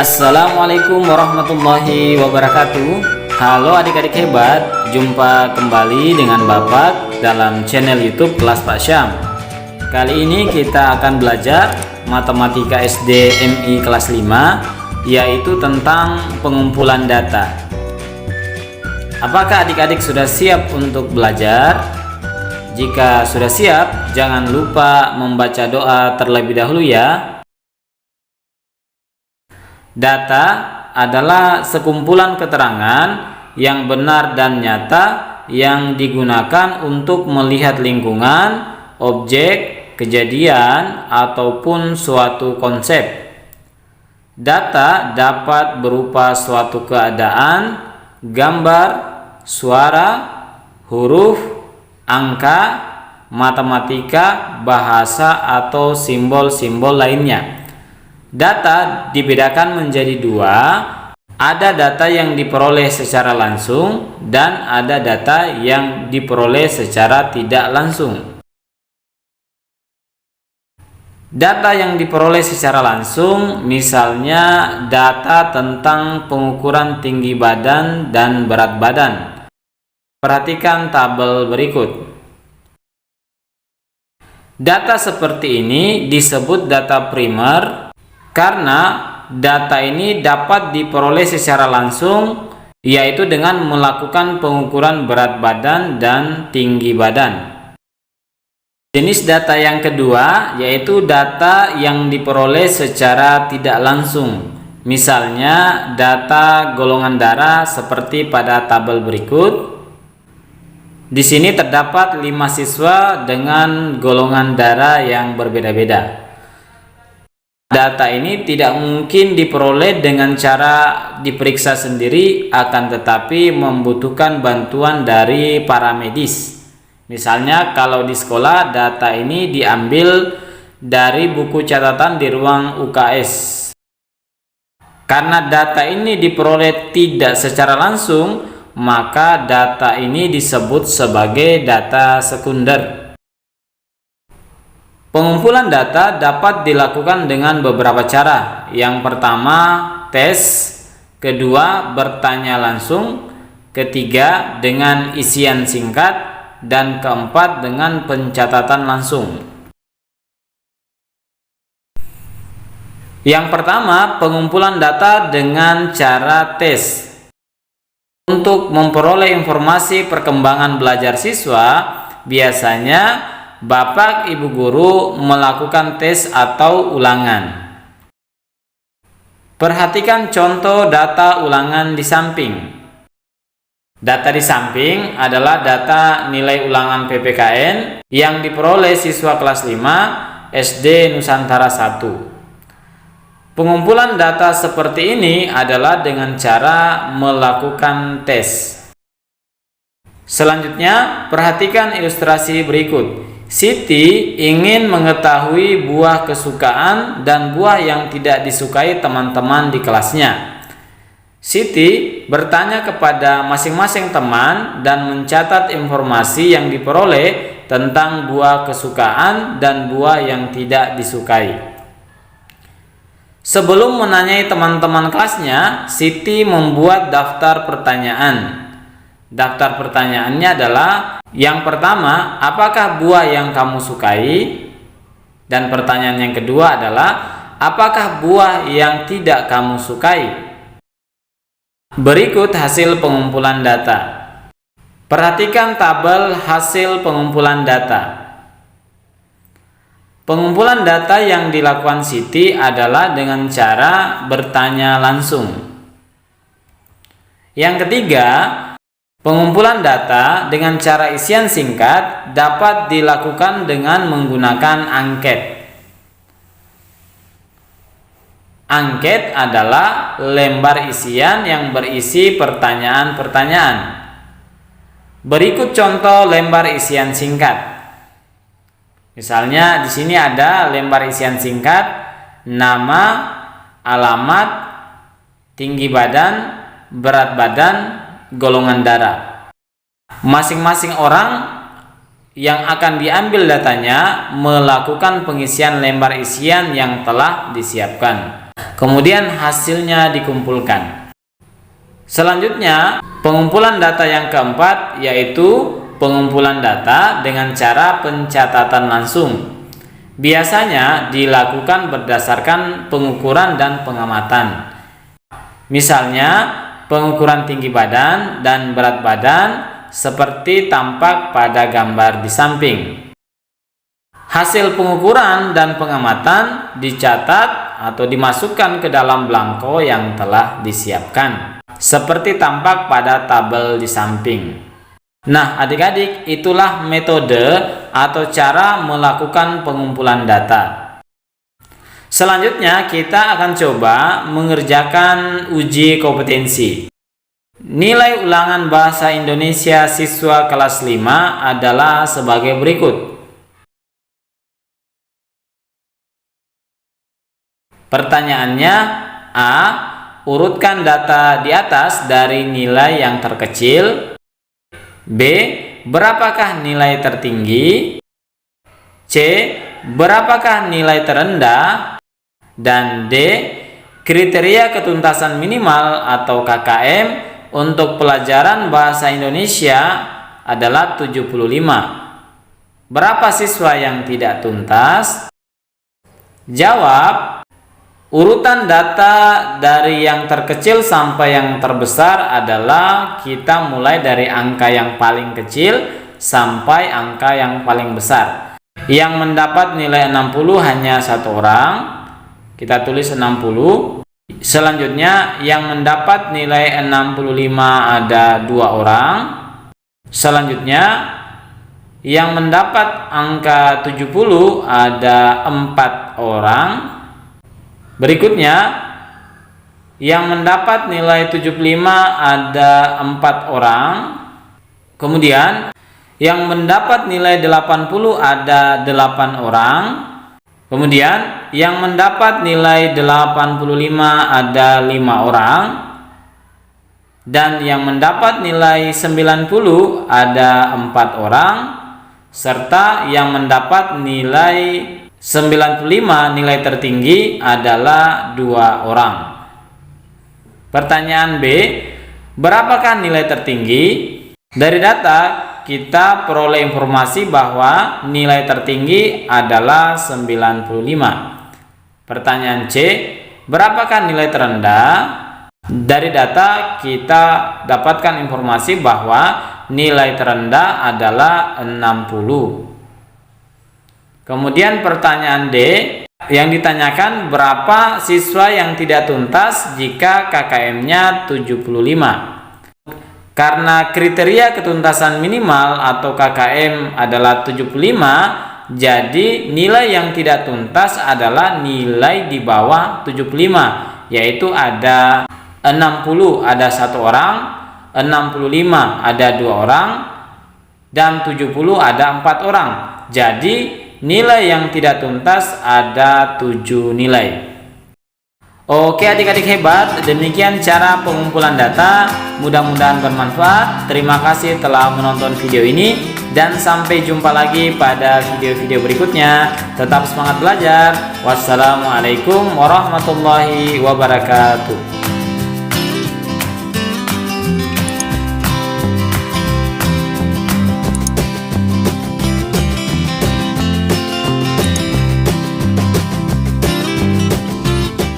Assalamualaikum warahmatullahi wabarakatuh. Halo adik-adik hebat, jumpa kembali dengan Bapak dalam channel YouTube Kelas Pak Syam. Kali ini kita akan belajar Matematika SD MI kelas 5, yaitu tentang pengumpulan data. Apakah adik-adik sudah siap untuk belajar? Jika sudah siap, jangan lupa membaca doa terlebih dahulu ya. Data adalah sekumpulan keterangan yang benar dan nyata yang digunakan untuk melihat lingkungan, objek, kejadian, ataupun suatu konsep. Data dapat berupa suatu keadaan, gambar, suara, huruf, angka, matematika, bahasa, atau simbol-simbol lainnya. Data dibedakan menjadi dua, ada data yang diperoleh secara langsung dan ada data yang diperoleh secara tidak langsung. Data yang diperoleh secara langsung misalnya data tentang pengukuran tinggi badan dan berat badan. Perhatikan tabel berikut. Data seperti ini disebut data primer karena data ini dapat diperoleh secara langsung, yaitu dengan melakukan pengukuran berat badan dan tinggi badan. Jenis data yang kedua yaitu data yang diperoleh secara tidak langsung. Misalnya data golongan darah seperti pada tabel berikut. Di sini terdapat 5 siswa dengan golongan darah yang berbeda-beda. Data ini tidak mungkin diperoleh dengan cara diperiksa sendiri, akan tetapi membutuhkan bantuan dari para medis. Misalnya kalau di sekolah data ini diambil dari buku catatan di ruang UKS. Karena data ini diperoleh tidak secara langsung, maka data ini disebut sebagai data sekunder. Pengumpulan data dapat dilakukan dengan beberapa cara. Yang pertama, tes. Kedua, bertanya langsung. Ketiga, dengan isian singkat. Dan keempat, dengan pencatatan langsung. Yang pertama, pengumpulan data dengan cara tes. Untuk memperoleh informasi perkembangan belajar siswa, biasanya Bapak Ibu guru melakukan tes atau ulangan. Perhatikan contoh data ulangan di samping. Data di samping adalah data nilai ulangan PPKN yang diperoleh siswa kelas 5 SD Nusantara 1. Pengumpulan data seperti ini adalah dengan cara melakukan tes. Selanjutnya, perhatikan ilustrasi berikut. Siti ingin mengetahui buah kesukaan dan buah yang tidak disukai teman-teman di kelasnya. Siti bertanya kepada masing-masing teman dan mencatat informasi yang diperoleh tentang buah kesukaan dan buah yang tidak disukai. Sebelum menanyai teman-teman kelasnya, Siti membuat daftar pertanyaan. Daftar pertanyaannya adalah: yang pertama, apakah buah yang kamu sukai? Dan pertanyaan yang kedua adalah, apakah buah yang tidak kamu sukai? Berikut hasil pengumpulan data. Perhatikan tabel hasil pengumpulan data. Pengumpulan data yang dilakukan Siti adalah dengan cara bertanya langsung. Yang ketiga, pengumpulan data dengan cara isian singkat dapat dilakukan dengan menggunakan angket. Angket adalah lembar isian yang berisi pertanyaan-pertanyaan. Berikut contoh lembar isian singkat. Misalnya di sini ada lembar isian singkat, nama, alamat, tinggi badan, berat badan, golongan darah. Masing-masing orang yang akan diambil datanya melakukan pengisian lembar isian yang telah disiapkan. Kemudian hasilnya dikumpulkan. Selanjutnya, pengumpulan data yang keempat yaitu pengumpulan data dengan cara pencatatan langsung. Biasanya dilakukan berdasarkan pengukuran dan pengamatan. Misalnya, pengukuran tinggi badan dan berat badan seperti tampak pada gambar di samping. Hasil pengukuran dan pengamatan dicatat atau dimasukkan ke dalam belangko yang telah disiapkan, seperti tampak pada tabel di samping. Nah, adik-adik, itulah metode atau cara melakukan pengumpulan data. Selanjutnya, kita akan coba mengerjakan uji kompetensi. Nilai ulangan bahasa Indonesia siswa kelas 5 adalah sebagai berikut. Pertanyaannya, A. Urutkan data di atas dari nilai yang terkecil. B. Berapakah nilai tertinggi? C. Berapakah nilai terendah? Dan D. Kriteria ketuntasan minimal atau KKM untuk pelajaran bahasa Indonesia adalah 75. Berapa siswa yang tidak tuntas? Jawab. Urutan data dari yang terkecil sampai yang terbesar adalah kita mulai dari angka yang paling kecil sampai angka yang paling besar. Yang mendapat nilai 60 hanya satu orang, kita tulis 60. Selanjutnya, yang mendapat nilai 65 ada 2 orang. Selanjutnya, yang mendapat angka 70 ada 4 orang. Berikutnya, yang mendapat nilai 75 ada 4 orang. Kemudian, yang mendapat nilai 80 ada 8 orang. Kemudian, yang mendapat nilai 85 ada 5 orang. Dan yang mendapat nilai 90 ada 4 orang. Serta yang mendapat nilai 95 nilai tertinggi adalah 2 orang. Pertanyaan B, berapakah nilai tertinggi? Dari data kita peroleh informasi bahwa nilai tertinggi adalah 95. Pertanyaan C, berapakah nilai terendah? Dari data kita dapatkan informasi bahwa nilai terendah adalah 60. Kemudian pertanyaan D yang ditanyakan, berapa siswa yang tidak tuntas jika KKM-nya 75. Karena kriteria ketuntasan minimal atau KKM adalah 75, jadi nilai yang tidak tuntas adalah nilai di bawah 75, yaitu ada 60 ada 1 orang, 65 ada 2 orang, dan 70 ada 4 orang. Jadi nilai yang tidak tuntas ada 7 nilai. Oke adik-adik hebat, demikian cara pengumpulan data. Mudah-mudahan bermanfaat. Terima kasih telah menonton video ini, dan sampai jumpa lagi pada video-video berikutnya. Tetap semangat belajar. Wassalamualaikum warahmatullahi wabarakatuh.